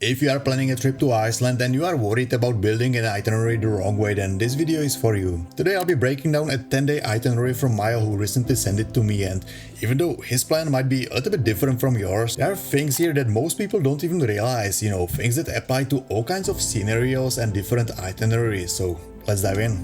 If you are planning a trip to Iceland and you are worried about building an itinerary the wrong way, then this video is for you. Today I'll be breaking down a 10-day itinerary from Maya, who recently sent it to me, and even though his plan might be a little bit different from yours, there are things here that most people don't even realize, things that apply to all kinds of scenarios and different itineraries. So let's dive in.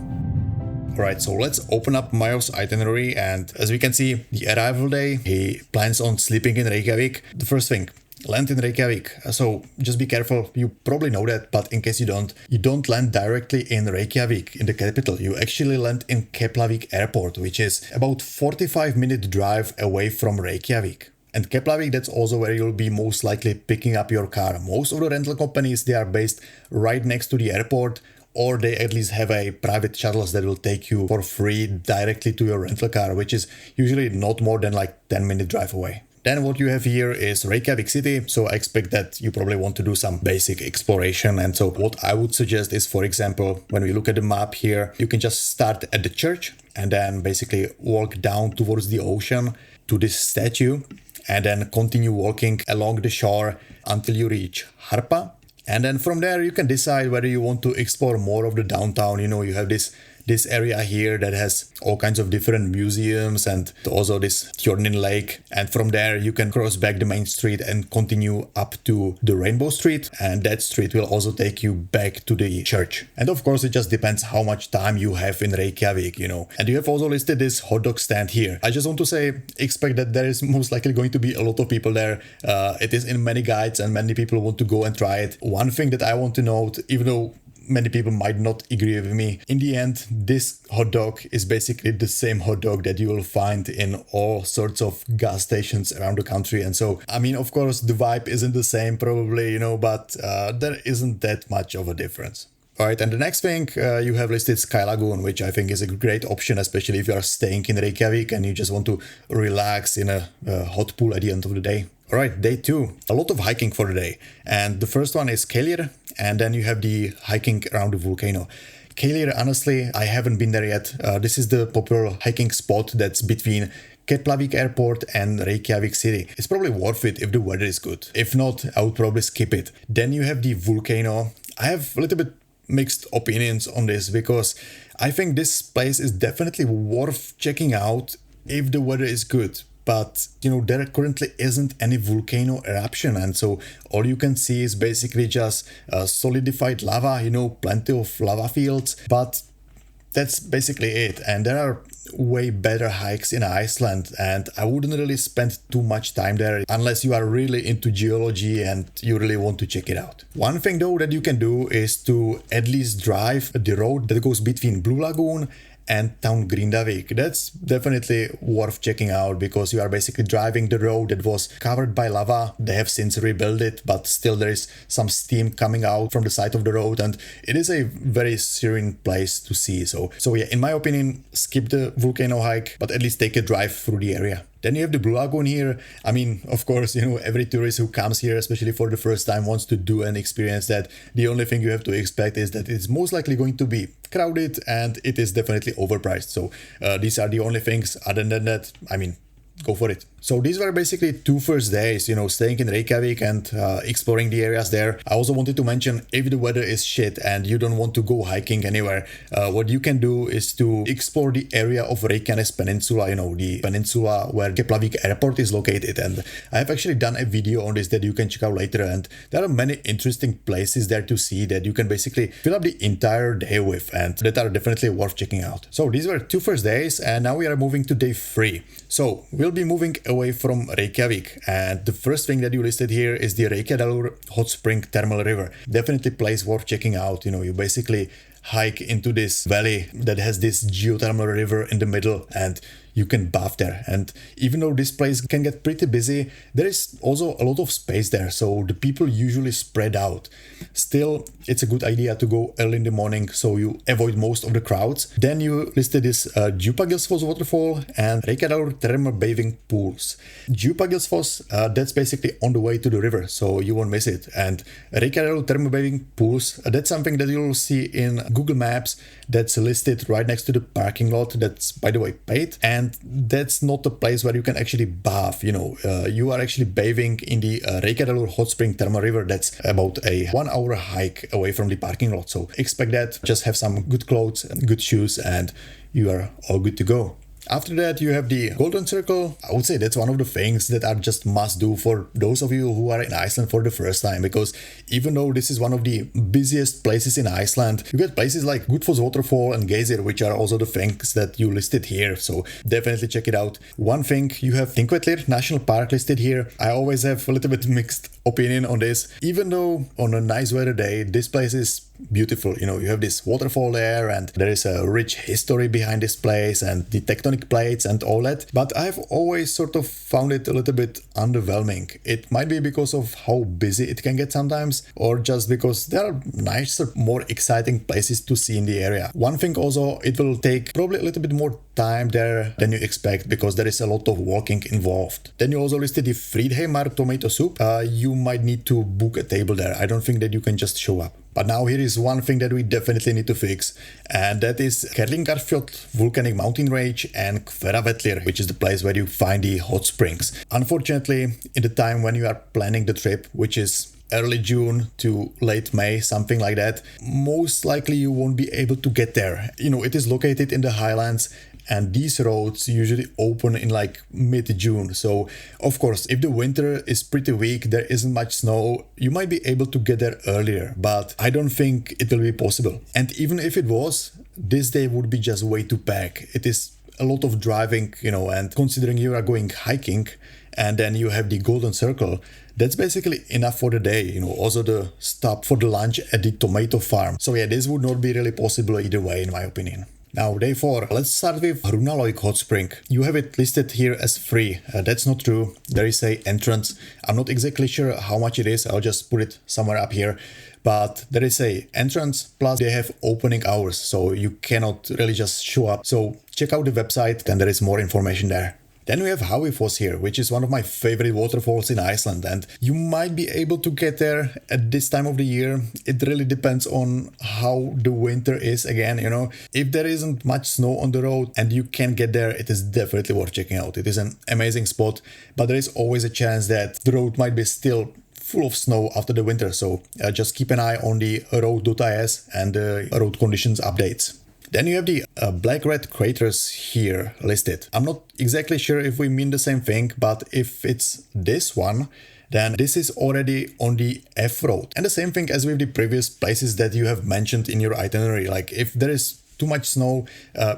Alright, so let's open up Mayo's itinerary, and as we can see, the arrival day, he plans on sleeping in Reykjavík. The first thing, land in Reykjavík. So just be careful, you probably know that, but in case you don't land directly in Reykjavík, in the capital. You actually land in Keflavík airport, which is about 45-minute drive away from Reykjavík. And Keflavík, that's also where you'll be most likely picking up your car. Most of the rental companies, they are based right next to the airport, or they at least have a private shuttles that will take you for free directly to your rental car, which is usually not more than like 10-minute drive away. Then what you have here is Reykjavík city, so I expect that you probably want to do some basic exploration. And so what I would suggest is, for example, when we look at the map here, you can just start at the church and then basically walk down towards the ocean to this statue and then continue walking along the shore until you reach Harpa. And then from there you can decide whether you want to explore more of the downtown. You have this area here that has all kinds of different museums and also this Tjörnin lake. And from there you can cross back the main street and continue up to the Rainbow Street. And that street will also take you back to the church. And of course, it just depends how much time you have in Reykjavík, And you have also listed this hot dog stand here. I just want to say, expect that there is most likely going to be a lot of people there. It is in many guides and many people want to go and try it. One thing that I want to note, even though many people might not agree with me, in the end, this hot dog is basically the same hot dog that you will find in all sorts of gas stations around the country. And so, of course, the vibe isn't the same probably, but there isn't that much of a difference. Alright, and the next thing you have listed Sky Lagoon, which I think is a great option, especially if you are staying in Reykjavík and you just want to relax in a hot pool at the end of the day. Alright, day 2. A lot of hiking for the day. And the first one is Geysir, and then you have the hiking around the volcano. Geysir, honestly, I haven't been there yet. This is the popular hiking spot that's between Keflavík airport and Reykjavík city. It's probably worth it if the weather is good. If not, I would probably skip it. Then you have the volcano. I have a little bit mixed opinions on this because I think this place is definitely worth checking out if the weather is good. But, there currently isn't any volcano eruption. And so all you can see is basically just solidified lava, plenty of lava fields. But that's basically it. And there are way better hikes in Iceland. And I wouldn't really spend too much time there unless you are really into geology and you really want to check it out. One thing though that you can do is to at least drive the road that goes between Blue Lagoon and Town Grindavik. That's definitely worth checking out because you are basically driving the road that was covered by lava. They have since rebuilt it, but still there is some steam coming out from the side of the road, and it is a very serene place to see. So yeah, in my opinion, skip the volcano hike, but at least take a drive through the area. Then you have the Blue Lagoon here. Of course, every tourist who comes here, especially for the first time, wants to do and experience that. The only thing you have to expect is that it's most likely going to be crowded and it is definitely overpriced. So these are the only things. Other than that, go for it. So these were basically 2 first days, staying in Reykjavík and exploring the areas there. I also wanted to mention, if the weather is shit and you don't want to go hiking anywhere, what you can do is to explore the area of Reykjanes Peninsula, the peninsula where Keflavík airport is located. And I have actually done a video on this that you can check out later. And there are many interesting places there to see that you can basically fill up the entire day with, and that are definitely worth checking out. So these were 2 first days, and now we are moving to day 3. So we'll be moving away from Reykjavík, and the first thing that you listed here is the Reykjadalur hot spring thermal river. Definitely place worth checking out. You basically hike into this valley that has this geothermal river in the middle, and you can bath there. And even though this place can get pretty busy, there is also a lot of space there, so the people usually spread out. Still, it's a good idea to go early in the morning so you avoid most of the crowds. Then you listed this Djúpagilsfoss waterfall and Reykjadalur thermal bathing pools. Djúpagilsfoss, that's basically on the way to the river, so you won't miss it. And Reykjadalur thermal bathing pools, that's something that you'll see in Google Maps. That's listed right next to the parking lot, that's by the way paid. And and that's not a place where you can actually bath. You are actually bathing in the Reykjadalur hot spring thermal river. That's about a 1 hour hike away from the parking lot. So expect that. Just have some good clothes and good shoes and you are all good to go. After that, you have the Golden Circle. I would say that's one of the things that are just must do for those of you who are in Iceland for the first time, because even though this is one of the busiest places in Iceland, you get places like Gullfoss waterfall and Geysir, which are also the things that you listed here. So definitely check it out. One thing, you have Thingvellir National Park listed here. I always have a little bit mixed opinion on this. Even though on a nice weather day, this place is beautiful. You have this waterfall there and there is a rich history behind this place and the tectonic plates and all that, but I've always sort of found it a little bit underwhelming. It might be because of how busy it can get sometimes, or just because there are nicer, more exciting places to see in the area. One thing also, it will take probably a little bit more time there than you expect because there is a lot of walking involved. Then you also listed the Fríðheimar tomato soup. You might need to book a table there. I don't think that you can just show up. But now here is one thing that we definitely need to fix, and that is Kerlingarfjöll volcanic mountain range and Hveravellir, which is the place where you find the hot springs. Unfortunately, in the time when you are planning the trip, which is early June to late May, something like that, most likely you won't be able to get there. It is located in the highlands, and these roads usually open in like mid-June. So of course, if the winter is pretty weak, there isn't much snow, you might be able to get there earlier, but I don't think it will be possible. And even if it was, this day would be just way too packed. It is a lot of driving, and considering you are going hiking and then you have the Golden Circle, that's basically enough for the day. Also the stop for the lunch at the tomato farm. So yeah, this would not be really possible either way, in my opinion. Now, day 4, let's start with Hrunalaug hot spring. You have it listed here as free. That's not true. There is a entrance. I'm not exactly sure how much it is. I'll just put it somewhere up here. But there is a entrance, plus they have opening hours, so you cannot really just show up. So check out the website, and there is more information there. Then we have Háifoss here, which is one of my favorite waterfalls in Iceland, and you might be able to get there at this time of the year. It really depends on how the winter is again, If there isn't much snow on the road and you can get there, it is definitely worth checking out. It is an amazing spot, but there is always a chance that the road might be still full of snow after the winter, so just keep an eye on the road.is and the road conditions updates. Then you have the black-red craters here listed. I'm not exactly sure if we mean the same thing, but if it's this one, then this is already on the F road. And the same thing as with the previous places that you have mentioned in your itinerary. Like if there is too much snow,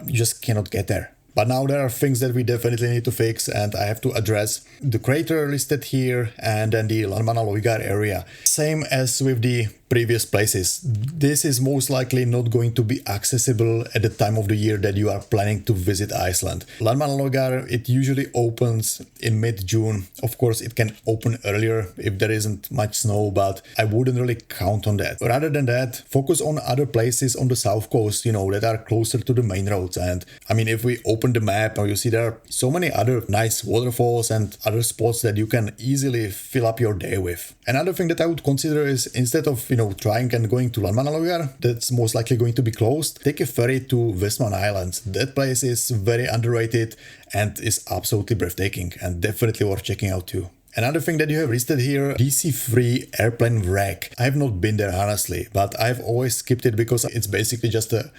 you just cannot get there. But now there are things that we definitely need to fix, and I have to address the crater listed here and then the Landmannalaugar area. Same as with the previous places. This is most likely not going to be accessible at the time of the year that you are planning to visit Iceland. Landmannalaugar, it usually opens in mid-June. Of course, it can open earlier if there isn't much snow, but I wouldn't really count on that. Rather than that, focus on other places on the south coast, that are closer to the main roads. And I mean, if we open the map, you see there are so many other nice waterfalls and other spots that you can easily fill up your day with. Another thing that I would consider is, instead of trying and going to Landmannalaugar, that's most likely going to be closed, take a ferry to Westman Islands. That place is very underrated and is absolutely breathtaking and definitely worth checking out too. Another thing that you have listed here, DC-free airplane wreck. I have not been there honestly, but I've always skipped it because it's basically just an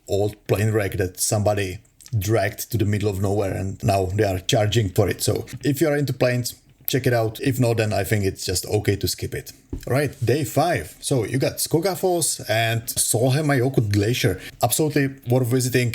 old plane wreck that somebody dragged to the middle of nowhere and now they are charging for it. So if you are into planes, check it out. If not, then I think it's just okay to skip it. Alright, day 5. So you got Skogafoss and Solheimajökull Glacier. Absolutely worth visiting,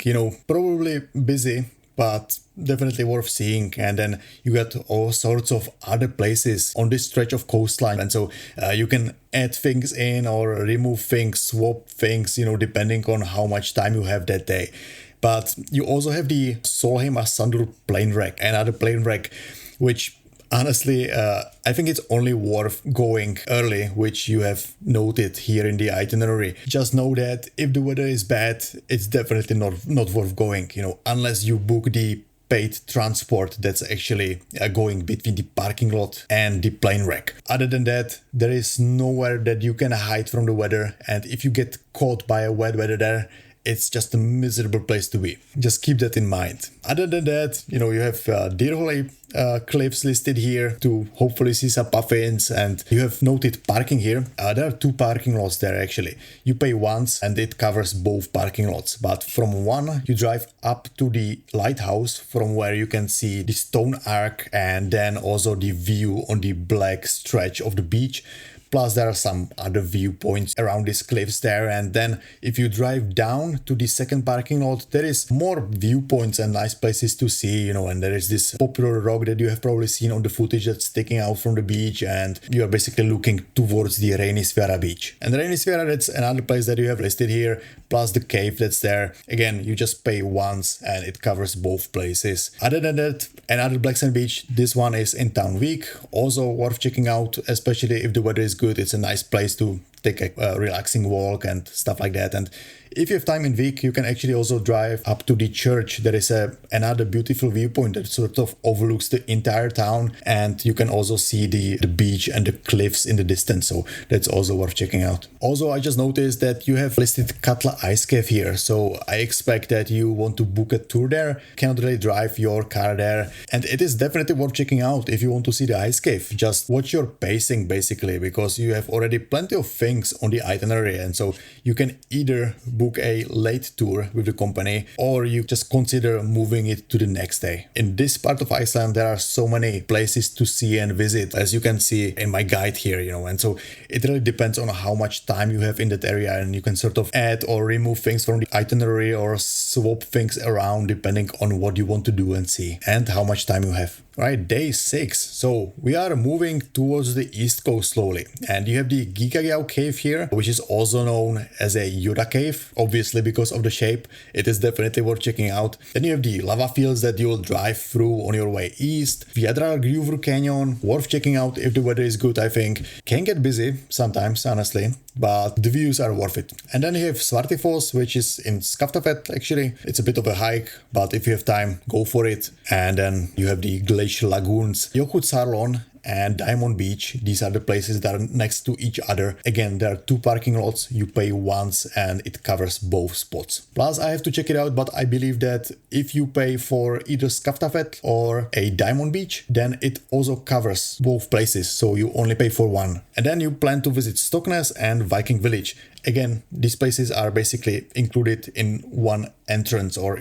probably busy, but definitely worth seeing. And then you got all sorts of other places on this stretch of coastline, and so you can add things in or remove things, swap things, depending on how much time you have that day. But you also have the Solheimasandur plane wreck, another plane wreck, which honestly, I think it's only worth going early, which you have noted here in the itinerary. Just know that if the weather is bad, it's definitely not worth going, unless you book the paid transport that's actually going between the parking lot and the plane wreck. Other than that, there is nowhere that you can hide from the weather, and if you get caught by a wet weather there, it's just a miserable place to be. Just keep that in mind. Other than that, you have Dyrhólaey cliffs listed here to hopefully see some puffins, and you have noted parking here. There are 2 parking lots there actually. You pay once and it covers both parking lots, but from one you drive up to the lighthouse from where you can see the stone arch and then also the view on the black stretch of the beach. Plus there are some other viewpoints around these cliffs there, and then if you drive down to the second parking lot, there is more viewpoints and nice places to see, and there is this popular rock that you have probably seen on the footage that's sticking out from the beach, and you are basically looking towards the Reynisfjara beach. And Reynisfjara, that's another place that you have listed here, plus the cave that's there. Again, you just pay once and it covers both places. Other than that, another black sand beach. This one is in town week, also worth checking out, especially if the weather is good. It's a nice place to take a relaxing walk and stuff like that. And if you have time in week, you can actually also drive up to the church. There is another beautiful viewpoint that sort of overlooks the entire town, and you can also see the beach and the cliffs in the distance, so that's also worth checking out. Also, I just noticed that you have listed Katla Ice Cave here, so I expect that you want to book a tour there. Cannot really drive your car there, and it is definitely worth checking out if you want to see the ice cave. Just watch your pacing basically, because you have already plenty of things on the itinerary, and so you can either book a late tour with the company, or you just consider moving it to the next day. In this part of Iceland, there are so many places to see and visit, as you can see in my guide here, and so it really depends on how much time you have in that area, and you can sort of add or remove things from the itinerary or swap things around depending on what you want to do and see and how much time you have. Right, day 6. So we are moving towards the east coast slowly, and you have the Gígagjá cave here, which is also known as a Yoda cave, obviously because of the shape. It is definitely worth checking out. Then you have the lava fields that you will drive through on your way east. Fjadrárgljúfur Canyon, worth checking out if the weather is good, I think. Can get busy sometimes, honestly, but the views are worth it. And then you have Svartifoss, which is in Skaftafell actually. It's a bit of a hike, but if you have time, go for it. And then you have the Glacier lagoons, Jökullsárlón and Diamond Beach. These are the places that are next to each other. Again, there are 2 parking lots. You pay once and it covers both spots. Plus, I have to check it out, but I believe that if you pay for either Skaftafell or a Diamond Beach, then it also covers both places, so you only pay for one. And then you plan to visit Stokksnes and Viking village. Again, these places are basically included in one entrance, or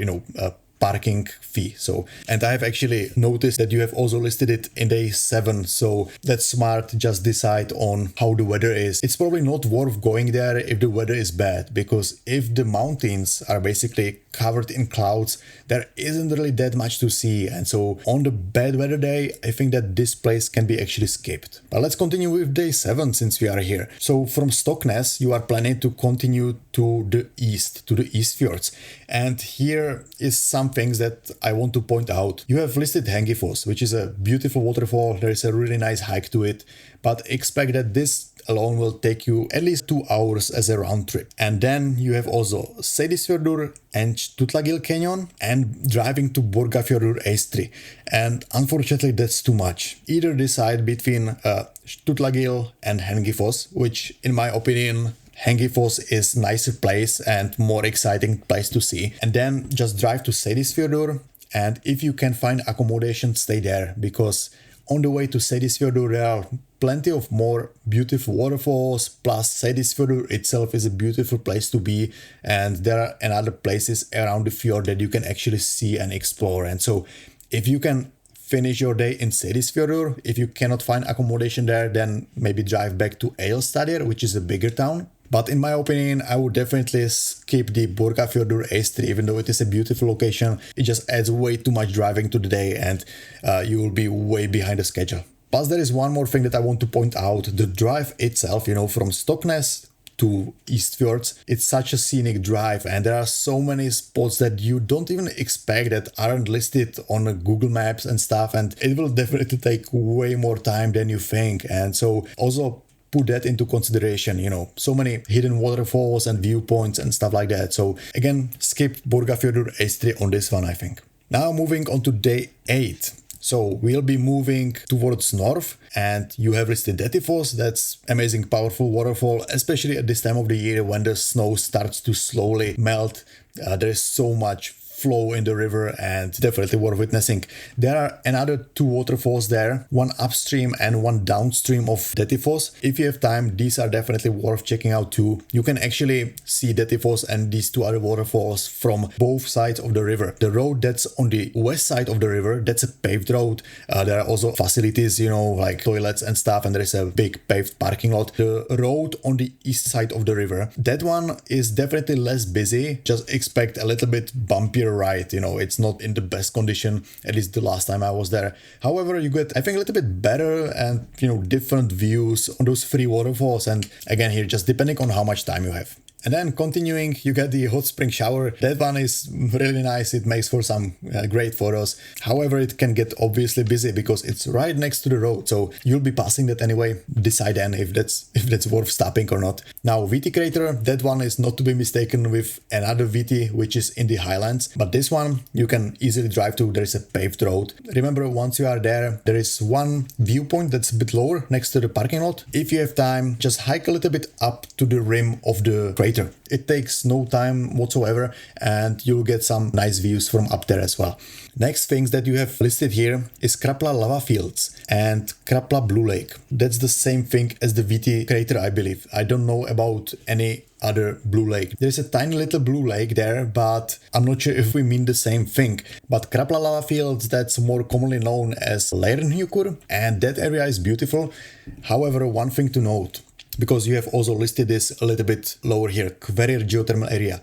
parking fee. So, and I have actually noticed that you have also listed it in day 7, so that's smart. Just decide on how the weather is. It's probably not worth going there if the weather is bad, because if the mountains are basically covered in clouds, there isn't really that much to see, and so on the bad weather day, I think that this place can be actually skipped. But let's continue with day 7 since we are here. So from Stokksnes, you are planning to continue to the east fjords, and here is some things that I want to point out. You have listed Hengifoss, which is a beautiful waterfall. There is a really nice hike to it, but expect that this alone will take you at least 2 hours as a round trip. And then you have also Seyðisfjörður and Stuðlagil Canyon, and driving to Borgarfjörður Eystri. And unfortunately, that's too much. Either decide between Stuðlagil and Hengifoss, which in my opinion, Hengifoss is nicer place and more exciting place to see. And then just drive to Seyðisfjörður, and if you can find accommodation, stay there, because on the way to Seyðisfjörður there are plenty of more beautiful waterfalls, plus Seyðisfjörður itself is a beautiful place to be, and there are other places around the fjord that you can actually see and explore. And so if you can finish your day in Seyðisfjörður, if you cannot find accommodation there, then maybe drive back to Egilsstaðir, which is a bigger town. But in my opinion, I would definitely skip the Borgarfjörður Eystri, even though it is a beautiful location. It just adds way too much driving to the day, and you will be way behind the schedule. Plus, there is one more thing that I want to point out. The drive itself, from Stokksnes to East Fjords, it's such a scenic drive, and there are so many spots that you don't even expect that aren't listed on Google Maps and stuff, and it will definitely take way more time than you think. And so also put that into consideration, so many hidden waterfalls and viewpoints and stuff like that. So again, skip Borgarfjörður Eystri on this one, I think. Now moving on to day 8. So we'll be moving towards north, and you have listed Dettifoss. That's amazing, powerful waterfall, especially at this time of the year when the snow starts to slowly melt. There is so much flow in the river and definitely worth witnessing. There are another 2 waterfalls there, one upstream and one downstream of Dettifoss. If you have time, these are definitely worth checking out too. You can actually see Dettifoss and these 2 other waterfalls from both sides of the river. The road that's on the west side of the river, that's a paved road. There are also facilities, you know, like toilets and stuff, and there is a big paved parking lot. The road on the east side of the river, that one is definitely less busy. Just expect a little bit bumpier ride, you know, it's not in the best condition, at least the last time I was there. However, you get, I think, a little bit better and, you know, different views on those 3 waterfalls, and again here, just depending on how much time you have. And then continuing, you get the hot spring shower. That one is really nice. It makes for some great photos. However, it can get obviously busy because it's right next to the road. So you'll be passing that anyway. Decide then if that's worth stopping or not. Now, Víti crater, that one is not to be mistaken with another Víti, which is in the highlands. But this one you can easily drive to. There is a paved road. Remember, once you are there, there is one viewpoint that's a bit lower next to the parking lot. If you have time, just hike a little bit up to the rim of the crater. It takes no time whatsoever, and you'll get some nice views from up there as well. Next things that you have listed here is Krapla lava fields and Krapla blue lake. That's the same thing as the Víti crater, I believe. I don't know about any other blue lake. There's a tiny little blue lake there, but I'm not sure if we mean the same thing. But Krapla lava fields, that's more commonly known as Leirhnjúkur, and that area is beautiful. However, one thing to note, because you have also listed this a little bit lower here, Hverir geothermal area.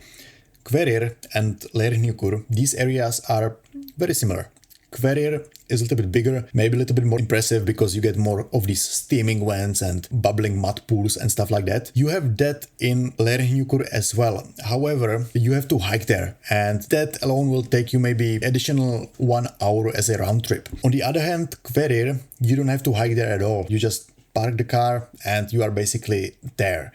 Hverir and Leirhnjúkur, these areas are very similar. Hverir is a little bit bigger, maybe a little bit more impressive because you get more of these steaming vents and bubbling mud pools and stuff like that. You have that in Leirhnjúkur as well. However, you have to hike there, and that alone will take you maybe additional 1 hour as a round trip. On the other hand, Hverir, you don't have to hike there at all. You just park the car and you are basically there.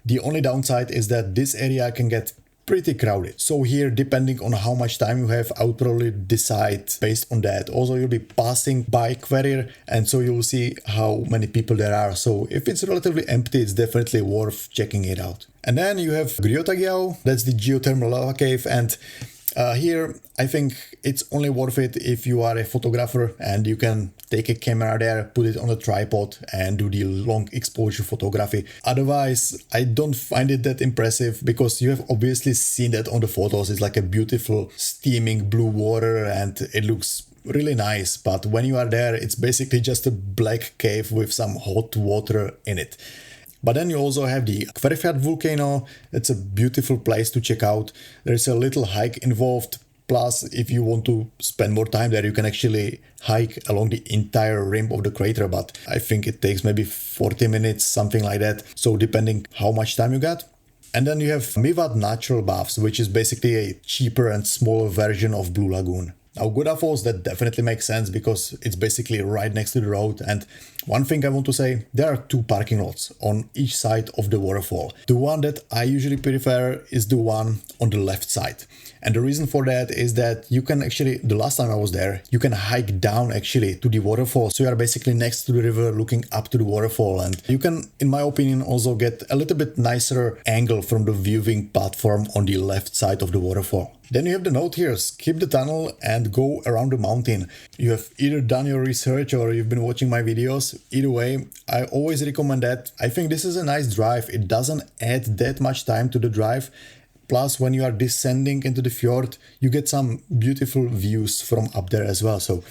The only downside is that this area can get pretty crowded. So here, depending on how much time you have, I would probably decide based on that. Also, you'll be passing by Hverir, and so you'll see how many people there are. So if it's relatively empty, it's definitely worth checking it out. And then you have Grjótagjá, that's the geothermal lava cave, and here, I think it's only worth it if you are a photographer and you can take a camera there, put it on a tripod and do the long exposure photography. Otherwise, I don't find it that impressive because you have obviously seen that on the photos. It's like a beautiful steaming blue water and it looks really nice. But when you are there, it's basically just a black cave with some hot water in it. But then you also have the Hverfjall volcano. It's a beautiful place to check out. There's a little hike involved. Plus, if you want to spend more time there, you can actually hike along the entire rim of the crater. But I think it takes maybe 40 minutes, something like that. So depending how much time you got. And then you have Mývatn natural baths, which is basically a cheaper and smaller version of Blue Lagoon. Now, Goðafoss, that definitely makes sense because it's basically right next to the road. And one thing I want to say, there are 2 parking lots on each side of the waterfall. The one that I usually prefer is the one on the left side. And the reason for that is that you can actually, the last time I was there, you can hike down actually to the waterfall. So you are basically next to the river looking up to the waterfall. And you can, in my opinion, also get a little bit nicer angle from the viewing platform on the left side of the waterfall. Then you have the note here, skip the tunnel and go around the mountain. You have either done your research or you've been watching my videos. Either way, I always recommend that. I think this is a nice drive. It doesn't add that much time to the drive. Plus, when you are descending into the fjord, you get some beautiful views from up there as well. So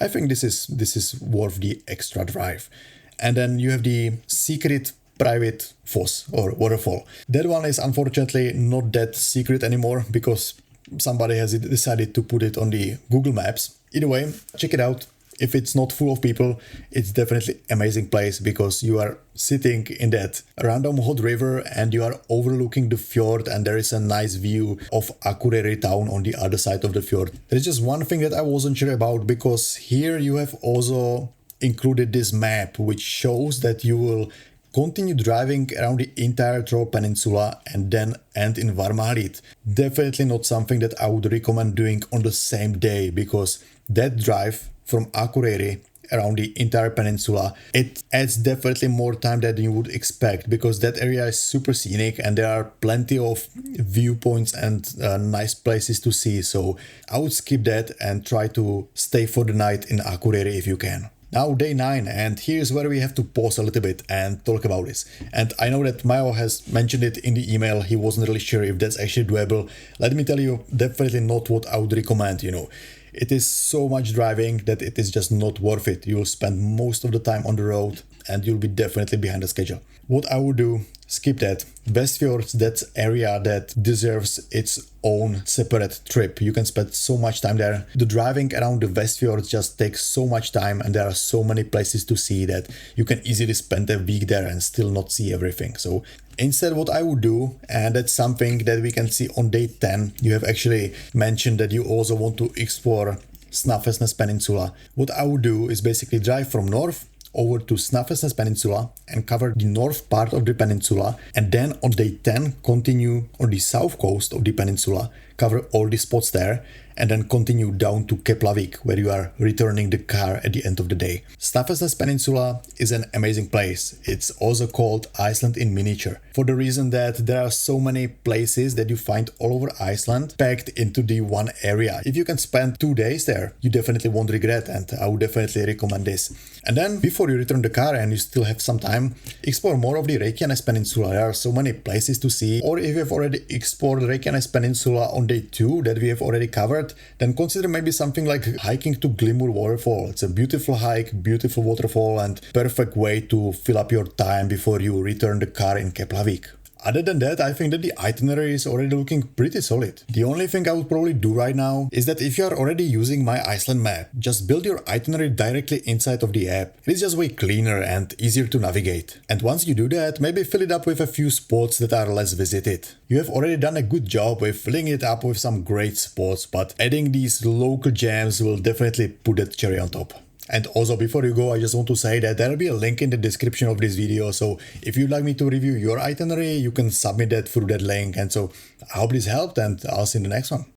I think this is worth the extra drive. And then you have the secret private foss or waterfall. That one is unfortunately not that secret anymore because somebody has decided to put it on the Google Maps. Either way, check it out. If it's not full of people, it's definitely an amazing place because you are sitting in that random hot river and you are overlooking the fjord and there is a nice view of Akureyri town on the other side of the fjord. There's just one thing that I wasn't sure about because here you have also included this map which shows that you will continue driving around the entire Troll Peninsula and then end in Varmahlíð. Definitely not something that I would recommend doing on the same day because that drive from Akureyri around the entire peninsula, it adds definitely more time than you would expect, because that area is super scenic and there are plenty of viewpoints and nice places to see. So I would skip that and try to stay for the night in Akureyri if you can. Now day 9, and here's where we have to pause a little bit and talk about this. And I know that Mayo has mentioned it in the email, he wasn't really sure if that's actually doable. Let me tell you, definitely not what I would recommend, you know. It is so much driving that it is just not worth it. You will spend most of the time on the road and you'll be definitely behind the schedule. What I would do, skip that. Westfjords, that's area that deserves its own separate trip. You can spend so much time there. The driving around the Westfjords just takes so much time and there are so many places to see that you can easily spend a week there and still not see everything. So instead what I would do, and that's something that we can see on day 10, you have actually mentioned that you also want to explore Snæfellsnes Peninsula. What I would do is basically drive from north over to Snæfellsnes Peninsula and cover the north part of the peninsula, and then on day 10 continue on the south coast of the peninsula, cover all the spots there, and then continue down to Keflavik, where you are returning the car at the end of the day. Snæfellsnes Peninsula is an amazing place. It's also called Iceland in miniature, for the reason that there are so many places that you find all over Iceland packed into the one area. If you can spend 2 days there, you definitely won't regret, and I would definitely recommend this. And then before you return the car and you still have some time, explore more of the Reykjanes Peninsula. There are so many places to see. Or if you have already explored Reykjanes Peninsula on day 2 that we have already covered, then consider maybe something like hiking to Glimur waterfall. It's a beautiful hike, beautiful waterfall, and perfect way to fill up your time before you return the car in Keflavik. Other than that, I think that the itinerary is already looking pretty solid. The only thing I would probably do right now is that if you are already using My Iceland map, just build your itinerary directly inside of the app. It is just way cleaner and easier to navigate. And once you do that, maybe fill it up with a few spots that are less visited. You have already done a good job with filling it up with some great spots, but adding these local gems will definitely put that cherry on top. And also, before you go, I just want to say that there will be a link in the description of this video, so if you'd like me to review your itinerary, you can submit that through that link. And so I hope this helped, and I'll see you in the next one.